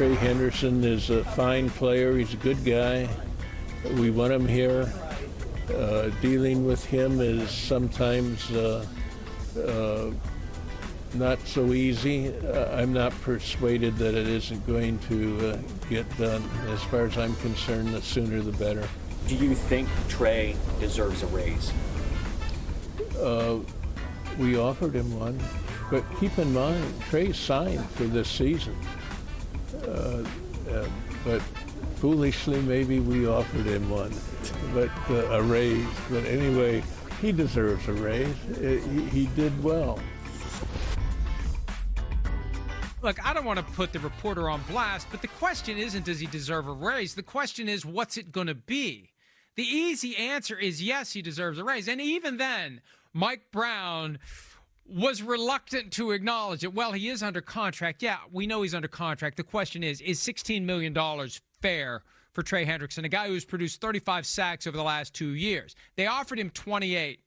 Trey Hendrickson is a fine player. He's a good guy. We want him here. Dealing with him is sometimes not so easy. I'm not persuaded that it isn't going to get done. As far as I'm concerned, the sooner the better. Do you think Trey deserves a raise? We offered him one, but keep in mind, Trey signed for this season. But foolishly, maybe we offered him one, but a raise. But anyway, he deserves a raise. He did well. Look, I don't want to put the reporter on blast, but the question isn't does he deserve a raise? The question is what's it going to be? The easy answer is yes, he deserves a raise. And even then, Mike Brown was reluctant to acknowledge it. Well, he is under contract. Yeah, we know he's under contract. The question is $16 million fair for Trey Hendrickson, a guy who's produced 35 sacks over the last 2 years? They offered him 28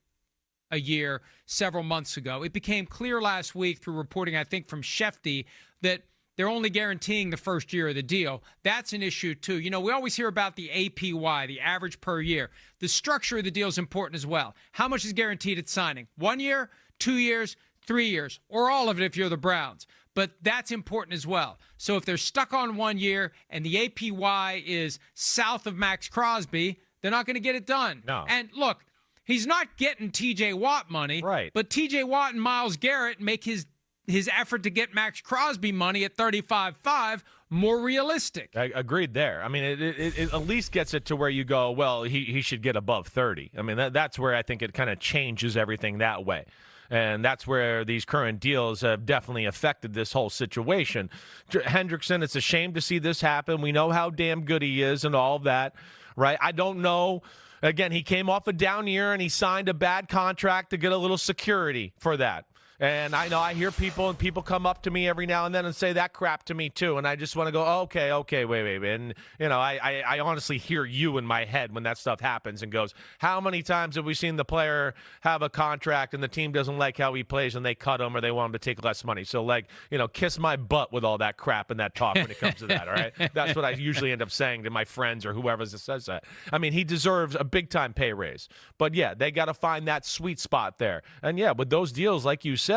a year several months ago. It became clear last week through reporting, I think, from Shefty, that they're only guaranteeing the first year of the deal. That's an issue, too. You know, we always hear about the APY, the average per year. The structure of the deal is important as well. How much is guaranteed at signing? 1 year, 2 years, 3 years, or all of it if you're the Browns. But that's important as well. So if they're stuck on 1 year and the APY is south of Max Crosby, they're not going to get it done. No. And look, he's not getting T.J. Watt money. Right. But T.J. Watt and Myles Garrett make his effort to get Max Crosby money at 35.5 more realistic. I agreed there. I mean, it at least gets it to where you go, well, he should get above 30. I mean, that's where I think it kind of changes everything that way. And that's where these current deals have definitely affected this whole situation. Hendrickson, it's a shame to see this happen. We know how damn good he is and all of that, right? I don't know. Again, he came off a down year and he signed a bad contract to get a little security for that. And I know I hear people come up to me every now and then and say that crap to me too. And I just want to go, okay, wait. And, you know, I honestly hear you in my head when that stuff happens and goes, how many times have we seen the player have a contract and the team doesn't like how he plays and they cut him or they want him to take less money? So, like, you know, kiss my butt with all that crap and that talk when it comes to that, all right? That's what I usually end up saying to my friends or whoever says that. I mean, he deserves a big-time pay raise. But, yeah, they got to find that sweet spot there. And, yeah, with those deals, like you said,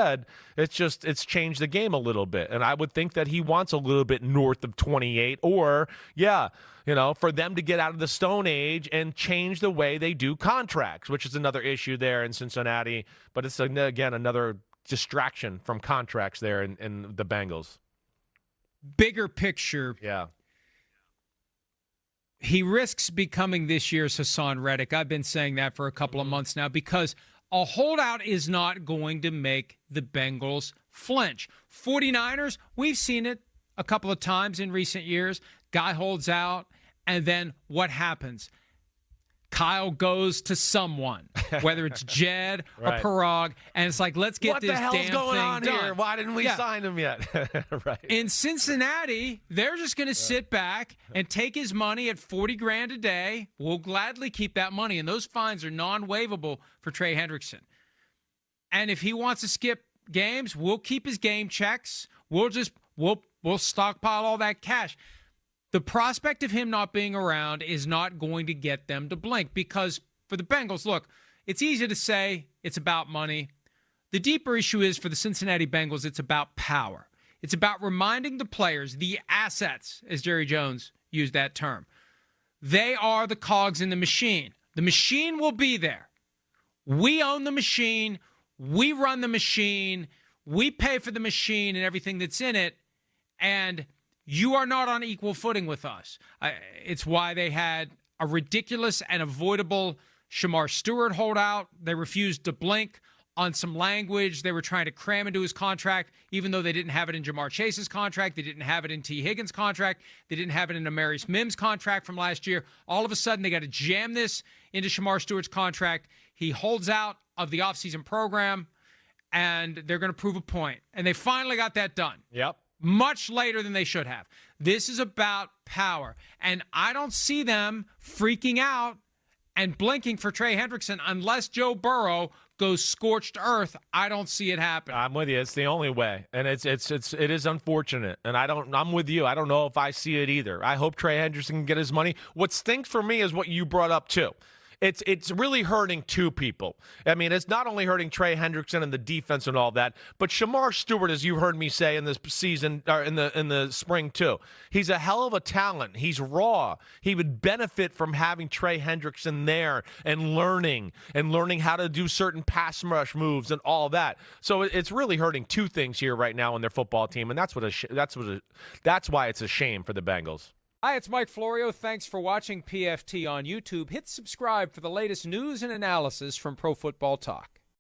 it's changed the game a little bit. And I would think that he wants a little bit north of 28 or, yeah, you know, for them to get out of the Stone Age and change the way they do contracts, which is another issue there in Cincinnati. But it's, again, another distraction from contracts there in the Bengals. Bigger picture. Yeah. He risks becoming this year's Hassan Reddick. I've been saying that for a couple of months now because a holdout is not going to make the Bengals flinch. 49ers, we've seen it a couple of times in recent years. Guy holds out, and then what happens? Kyle goes to someone, whether it's Jed or Right. Parag, and it's like, let's get this damn thing done. What the hell's going on here? Why didn't we sign him yet? Right. In Cincinnati, they're just going to sit back and take his money at $40,000 a day. We'll gladly keep that money, and those fines are non-waivable for Trey Hendrickson. And if he wants to skip games, we'll keep his game checks. We'll stockpile all that cash. The prospect of him not being around is not going to get them to blink because for the Bengals, look, it's easy to say it's about money. The deeper issue is for the Cincinnati Bengals, it's about power. It's about reminding the players, the assets, as Jerry Jones used that term. They are the cogs in the machine. The machine will be there. We own the machine. We run the machine. We pay for the machine and everything that's in it. And you are not on equal footing with us. It's why they had a ridiculous and avoidable Shamar Stewart holdout. They refused to blink on some language they were trying to cram into his contract, even though they didn't have it in Jamar Chase's contract. They didn't have it in T. Higgins' contract. They didn't have it in Amarius Mims' contract from last year. All of a sudden, they got to jam this into Shamar Stewart's contract. He holds out of the offseason program, and they're going to prove a point. And they finally got that done. Yep. Much later than they should have. This is about power. And I don't see them freaking out and blinking for Trey Hendrickson unless Joe Burrow goes scorched earth, I don't see it happen. I'm with you. It's the only way, and it is unfortunate. And I'm with you. I don't know if I see it either. I hope Trey Hendrickson can get his money. What stinks for me is what you brought up too. It's really hurting two people. I mean, it's not only hurting Trey Hendrickson and the defense and all that, but Shamar Stewart, as you heard me say in this season or in the spring too. He's a hell of a talent. He's raw. He would benefit from having Trey Hendrickson there and learning how to do certain pass rush moves and all that. So it's really hurting two things here right now in their football team, and that's why it's a shame for the Bengals. Hi, it's Mike Florio. Thanks for watching PFT on YouTube. Hit subscribe for the latest news and analysis from Pro Football Talk.